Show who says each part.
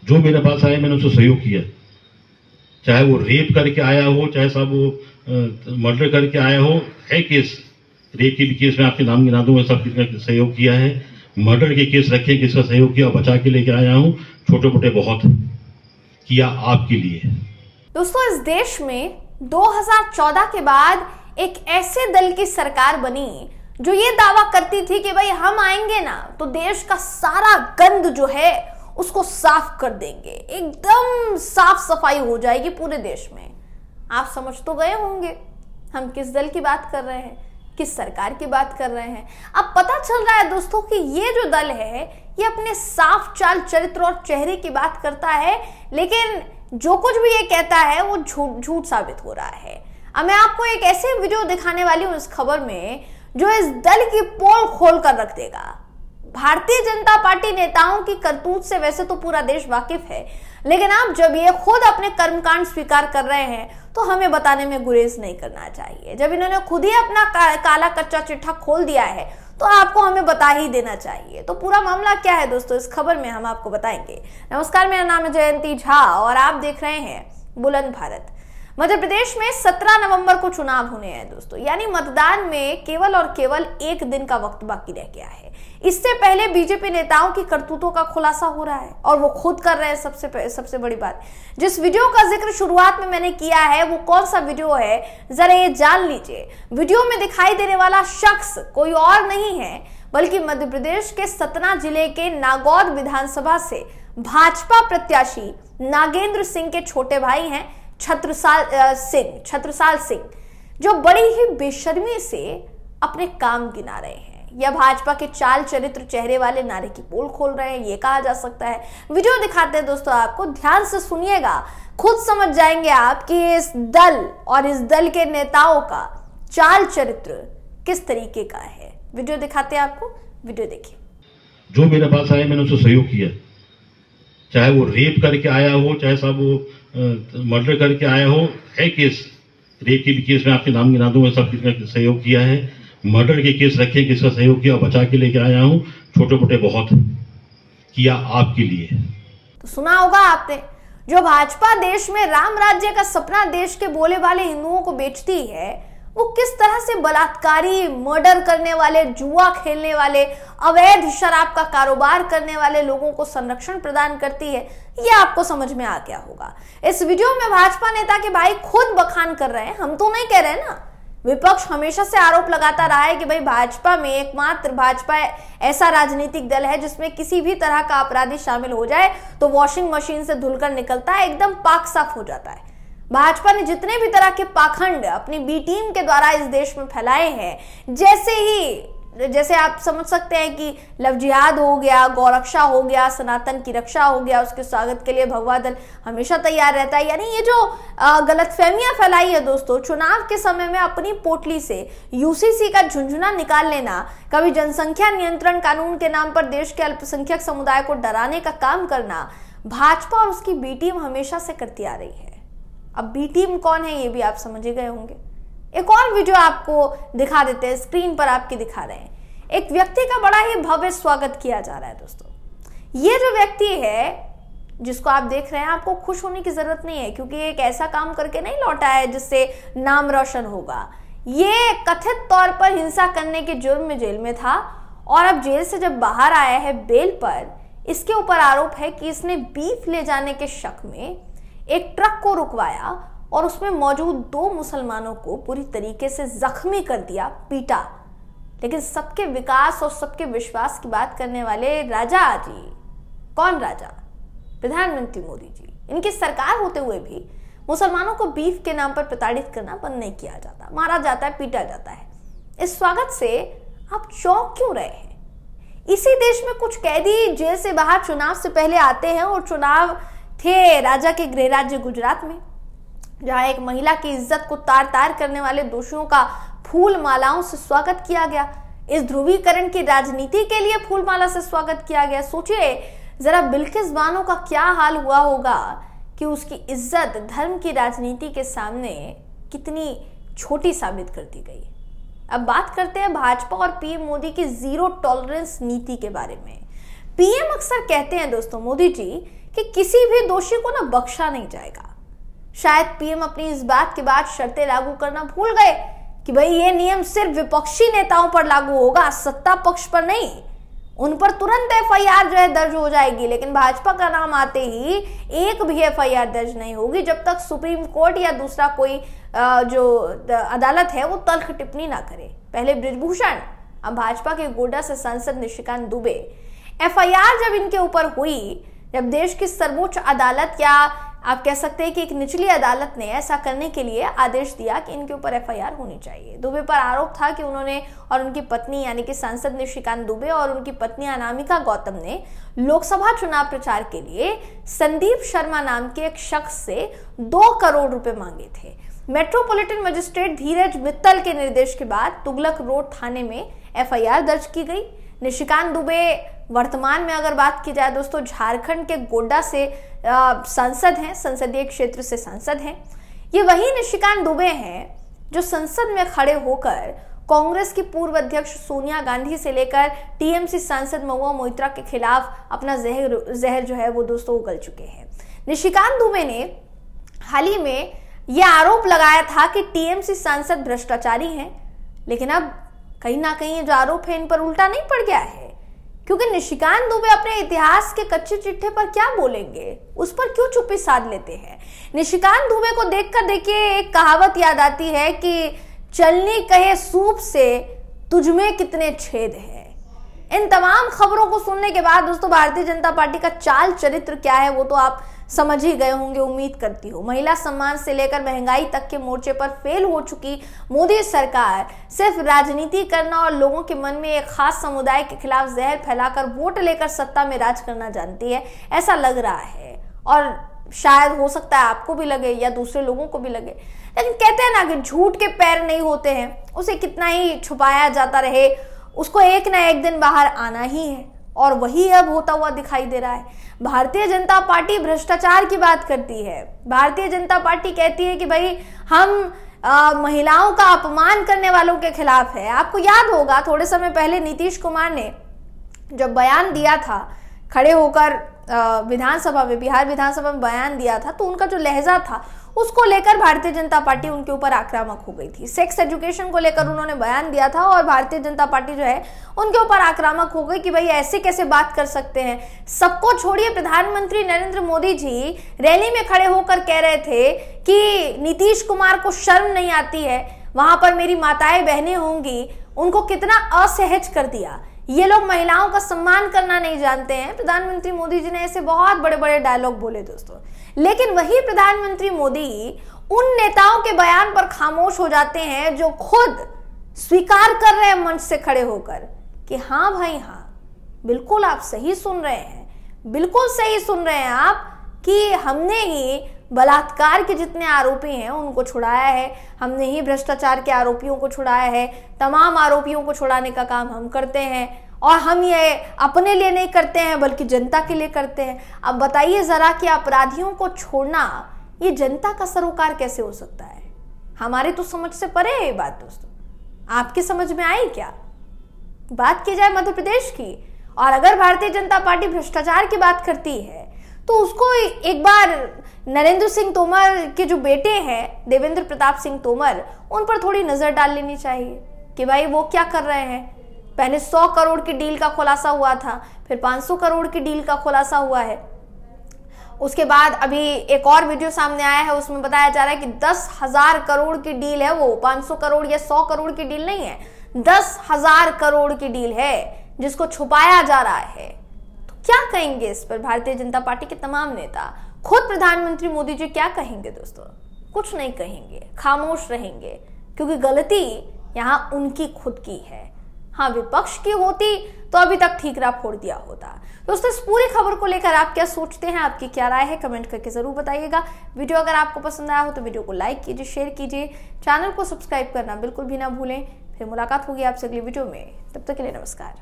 Speaker 1: जो मेरे पास आया मैंने उसको सहयोग किया, चाहे वो रेप करके आया हो, चाहे साहब वो मर्डर करके आया हो। है केस, रेप के भी केस में आपके नाम गिना दूंगा, सब किसका सहयोग किया है। मर्डर के केस रखे, किसका सहयोग किया, बचा के लेके आया हूँ। छोटे मोटे बहुत किया आपके लिए।
Speaker 2: दोस्तों, इस देश में 2014 के बाद एक ऐसे दल की सरकार बनी जो ये दावा करती थी कि भाई हम आएंगे ना तो देश का सारा गंद जो है उसको साफ कर देंगे, एकदम साफ सफाई हो जाएगी पूरे देश में। आप समझ तो गए होंगे हम किस दल की बात कर रहे हैं, किस सरकार की बात कर रहे हैं। अब पता चल रहा है दोस्तों कि ये जो दल है ये अपने साफ चाल चरित्र और चेहरे की बात करता है, लेकिन जो कुछ भी ये कहता है वो झूठ साबित हो रहा है। अब मैं आपको एक ऐसे वीडियो दिखाने वाली हूं इस खबर में जो इस दल की पोल खोल कर रख देगा। भारतीय जनता पार्टी नेताओं की करतूत से वैसे तो पूरा देश वाकिफ है, लेकिन अब जब ये खुद अपने कर्मकांड स्वीकार कर रहे हैं तो हमें बताने में गुरेज नहीं करना चाहिए। जब इन्होंने खुद ही अपना काला कच्चा चिट्ठा खोल दिया है तो आपको हमें बता ही देना चाहिए। तो पूरा मामला क्या है दोस्तों, इस खबर में हम आपको बताएंगे। नमस्कार, मेरा नाम है जयंती झा और आप देख रहे हैं बुलंद भारत। मध्य प्रदेश में 17 नवंबर को चुनाव होने हैं दोस्तों, यानी मतदान में केवल और केवल एक दिन का वक्त बाकी रह गया है। इससे पहले बीजेपी नेताओं की करतूतों का खुलासा हो रहा है और वो खुद कर रहे हैं। सबसे बड़ी बात, जिस वीडियो का जिक्र शुरुआत में मैंने किया है वो कौन सा वीडियो है जरा ये जान लीजिए। वीडियो में दिखाई देने वाला शख्स कोई और नहीं है बल्कि मध्य प्रदेश के सतना जिले के नागौद विधानसभा से भाजपा प्रत्याशी नागेंद्र सिंह के छोटे भाई हैं छत्रसाल सिंह, जो बड़ी ही बेशर्मी से अपने काम गिना रहे हैं या भाजपा के चाल चरित्र चेहरे वाले नारे की पोल खोल रहे हैं, ये कहा जा सकता है। वीडियो दिखाते हैं दोस्तों, आपको ध्यान से सुनिएगा, खुद समझ जाएंगे आप कि इस दल और इस दल के नेताओं का चाल चरित्र किस तरीके का है। वीडियो दिखाते हैं आपको, वीडियो देखिए।
Speaker 1: जो मेरे पास आया मैंने उसको सहयोग किया, चाहे वो रेप करके आया हो, चाहे साहब वो मर्डर करके आया हो। है केस, रेप के भी केस में आपके नाम गिना दूंगा, सब किसका सहयोग किया है। मर्डर के केस रखे, किसका सहयोग किया, बचा के लेके आया हूँ। छोटे मोटे बहुत किया आपके लिए।
Speaker 2: तो सुना होगा आपने, जो भाजपा देश में राम राज्य का सपना देश के बोले वाले हिंदुओं को बेचती है, वो किस तरह से बलात्कारी, मर्डर करने वाले, जुआ खेलने वाले, अवैध शराब का कारोबार करने वाले लोगों को संरक्षण प्रदान करती है, ये आपको समझ में आ गया होगा। इस वीडियो में भाजपा नेता के भाई खुद बखान कर रहे हैं, हम तो नहीं कह रहे ना। विपक्ष हमेशा से आरोप लगाता रहा है कि भाई भाजपा में एकमात्र भाजपा ऐसा राजनीतिक दल है जिसमें किसी भी तरह का अपराधी शामिल हो जाए तो वॉशिंग मशीन से धुलकर निकलता है, एकदम पाक साफ हो जाता है। भाजपा ने जितने भी तरह के पाखंड अपनी बी टीम के द्वारा इस देश में फैलाए हैं, जैसे आप समझ सकते हैं कि लव जिहाद हो गया, गौरक्षा हो गया, सनातन की रक्षा हो गया, उसके स्वागत के लिए भगवा दल हमेशा तैयार रहता है। यानी ये जो गलतफहमियां फैलाई है दोस्तों, चुनाव के समय में अपनी पोटली से यूसीसी का झुंझुना निकाल लेना, कभी जनसंख्या नियंत्रण कानून के नाम पर देश के अल्पसंख्यक समुदाय को डराने का काम करना भाजपा और उसकी बी टीम हमेशा से करती आ रही है। अब बी टीम कौन है ये भी आप समझ ही गए होंगे। एक और वीडियो आपको दिखा देते हैं, स्क्रीन पर आपके दिखा रहे हैं। एक व्यक्ति का बड़ा ही भव्य स्वागत किया जा रहा है दोस्तों। ये जो व्यक्ति है जिसको आप देख रहे हैं, आपको खुश होने की जरूरत नहीं है क्योंकि एक ऐसा काम करके नहीं लौटा है जिससे नाम रोशन होगा। ये कथित तौर पर हिंसा करने के जुर्म में जेल में था और अब जेल से जब बाहर आया है बेल पर, इसके ऊपर आरोप है कि इसने बीफ ले जाने के शक में एक ट्रक को रुकवाया और उसमें मौजूद 2 मुसलमानों को पूरी तरीके से जख्मी कर दिया, पीटा। लेकिन सबके विकास और सबके विश्वास की बात करने वाले राजा जी, कौन राजा? प्रधानमंत्री मोदी जी, इनकी सरकार होते हुए भी मुसलमानों को बीफ के नाम पर प्रताड़ित करना बंद नहीं किया जाता, मारा जाता है, पीटा जाता है। इस स्वागत से आप चौंक क्यों रहे हैं? इसी देश में कुछ कैदी जेल से बाहर चुनाव से पहले आते हैं और चुनाव थे राजा के गृह राज्य गुजरात में, जहां एक महिला की इज्जत को तार तार करने वाले दोषियों का फूल मालाओं से स्वागत किया गया। इस ध्रुवीकरण की राजनीति के लिए फूल माला से स्वागत किया गया। सोचिए जरा बिल्किस बानो का क्या हाल हुआ होगा कि उसकी इज्जत धर्म की राजनीति के सामने कितनी छोटी साबित कर दी गई। अब बात करते हैं भाजपा और पीएम मोदी की जीरो टॉलरेंस नीति के बारे में। पीएम अक्सर कहते हैं दोस्तों, मोदी जी, कि किसी भी दोषी को ना बख्शा नहीं जाएगा। शायद पीएम अपनी इस बात के बाद शर्तें लागू करना भूल गए कि भाई ये नियम सिर्फ विपक्षी नेताओं पर लागू होगा, सत्ता पक्ष पर नहीं। उन पर तुरंत एफआईआर जो है दर्ज हो जाएगी, लेकिन भाजपा का नाम आते ही एक भी एफआईआर दर्ज नहीं होगी जब तक सुप्रीम कोर्ट या दूसरा कोई जो अदालत है वो तल्ख टिप्पणी ना करे। पहले बृजभूषण, अब भाजपा के गोड्डा से सांसद निशिकांत दुबे। एफआईआर जब इनके ऊपर हुई, जब देश की सर्वोच्च अदालत या आप कह सकते हैं कि एक निचली अदालत ने ऐसा करने के लिए आदेश दिया कि इनके ऊपर एफआईआर होनी चाहिए। दुबे पर आरोप था कि उन्होंने और उनकी पत्नी यानी कि सांसद निशिकांत दुबे और उनकी पत्नी अनामिका गौतम ने लोकसभा चुनाव प्रचार के लिए संदीप शर्मा नाम के एक शख्स से 2 करोड़ रुपए मांगे थे। मेट्रोपॉलिटन मजिस्ट्रेट धीरज मित्तल के निर्देश के बाद तुगलक रोड थाने में एफआईआर दर्ज की गई। निशिकांत दुबे वर्तमान में अगर बात की जाए दोस्तों, झारखंड के गोड्डा से सांसद हैं, संसदीय क्षेत्र से सांसद हैं। ये वही निशिकांत दुबे हैं जो संसद में खड़े होकर कांग्रेस की पूर्व अध्यक्ष सोनिया गांधी से लेकर टीएमसी सांसद महुआ मोइत्रा के खिलाफ अपना जहर जो है वो दोस्तों उगल चुके हैं। निशिकांत दुबे ने हाल ही में यह आरोप लगाया था कि टीएमसी सांसद भ्रष्टाचारी हैं, लेकिन अब कहीं ना कहीं जो आरोप है इन पर उल्टा नहीं पड़ गया है, क्योंकि निशिकांत दुबे अपने इतिहास के कच्चे चिट्ठे पर क्या बोलेंगे, उस पर क्यों चुप्पी साध लेते हैं। निशिकांत दुबे को देखकर देखिए एक कहावत याद आती है कि चलनी कहे सूप से तुझमें कितने छेद हैं। इन तमाम खबरों को सुनने के बाद दोस्तों भारतीय जनता पार्टी का चाल चरित्र क्या है वो तो आप समझ ही गए होंगे, उम्मीद करती हूँ। महिला सम्मान से लेकर महंगाई तक के मोर्चे पर फेल हो चुकी मोदी सरकार सिर्फ राजनीति करना और लोगों के मन में एक खास समुदाय के खिलाफ जहर फैलाकर वोट लेकर सत्ता में राज करना जानती है, ऐसा लग रहा है। और शायद हो सकता है आपको भी लगे या दूसरे लोगों को भी लगे, लेकिन कहते हैं ना कि झूठ के पैर नहीं होते हैं, उसे कितना ही छुपाया जाता रहे उसको एक ना एक दिन बाहर आना ही है, और वही अब होता हुआ दिखाई दे रहा है। भारतीय जनता पार्टी भ्रष्टाचार की बात करती है। भारतीय जनता पार्टी कहती है कि भाई हम महिलाओं का अपमान करने वालों के खिलाफ है। आपको याद होगा थोड़े समय पहले नीतीश कुमार ने जब बयान दिया था, खड़े होकर विधानसभा में, बिहार विधानसभा में बयान दिया था, तो उनका जो लहजा था उसको लेकर भारतीय जनता पार्टी उनके ऊपर आक्रामक हो गई थी। सेक्स एजुकेशन को लेकर उन्होंने बयान दिया था और भारतीय जनता पार्टी जो है उनके ऊपर आक्रामक हो गई कि भाई ऐसे कैसे बात कर सकते हैं। सबको छोड़िए, प्रधानमंत्री नरेंद्र मोदी जी रैली में खड़े होकर कह रहे थे कि नीतीश कुमार को शर्म नहीं आती है, वहां पर मेरी माताएं बहनें होंगी, उनको कितना असहज कर दिया। ये लोग महिलाओं का सम्मान करना नहीं जानते हैं। प्रधानमंत्री मोदी जी ने ऐसे बहुत बड़े बड़े डायलॉग बोले दोस्तों, लेकिन वही प्रधानमंत्री मोदी उन नेताओं के बयान पर खामोश हो जाते हैं जो खुद स्वीकार कर रहे हैं मंच से खड़े होकर कि हाँ भाई हाँ, बिल्कुल आप सही सुन रहे हैं, बिल्कुल सही सुन रहे हैं आप कि हमने ही बलात्कार के जितने आरोपी हैं उनको छुड़ाया है, हमने ही भ्रष्टाचार के आरोपियों को छुड़ाया है, तमाम आरोपियों को छुड़ाने का काम हम करते हैं, और हम ये अपने लिए नहीं करते हैं बल्कि जनता के लिए करते हैं। अब बताइए जरा कि अपराधियों को छोड़ना ये जनता का सरोकार कैसे हो सकता है? हमारे तो समझ से परे है ये बात दोस्तों, आपकी समझ में आई क्या? बात की जाए मध्य प्रदेश की, और अगर भारतीय जनता पार्टी भ्रष्टाचार की बात करती है तो उसको एक बार नरेंद्र सिंह तोमर के जो बेटे हैं देवेंद्र प्रताप सिंह तोमर, उन पर थोड़ी नजर डाल लेनी चाहिए कि भाई वो क्या कर रहे हैं। पहले 100 करोड़ की डील का खुलासा हुआ था, फिर 500 करोड़ की डील का खुलासा हुआ है, उसके बाद अभी एक और वीडियो सामने आया है, उसमें बताया जा रहा है कि 10,000 करोड़ की डील है वो। 500 करोड़ या 100 करोड़ की डील नहीं है, 10,000 करोड़ की डील है जिसको छुपाया जा रहा है। तो क्या कहेंगे इस पर भारतीय जनता पार्टी के तमाम नेता? खुद प्रधानमंत्री मोदी जी क्या कहेंगे दोस्तों? कुछ नहीं कहेंगे, खामोश रहेंगे, क्योंकि गलती यहां उनकी खुद की है। हाँ, विपक्ष की होती तो अभी तक ठीकरा फोड़ दिया होता। दोस्तों इस पूरी खबर को लेकर आप क्या सोचते हैं, आपकी क्या राय है, कमेंट करके जरूर बताइएगा। वीडियो अगर आपको पसंद आया हो तो वीडियो को लाइक कीजिए, शेयर कीजिए, चैनल को सब्सक्राइब करना बिल्कुल भी ना भूलें। फिर मुलाकात होगी आपसे अगली वीडियो में, तब तक के लिए नमस्कार।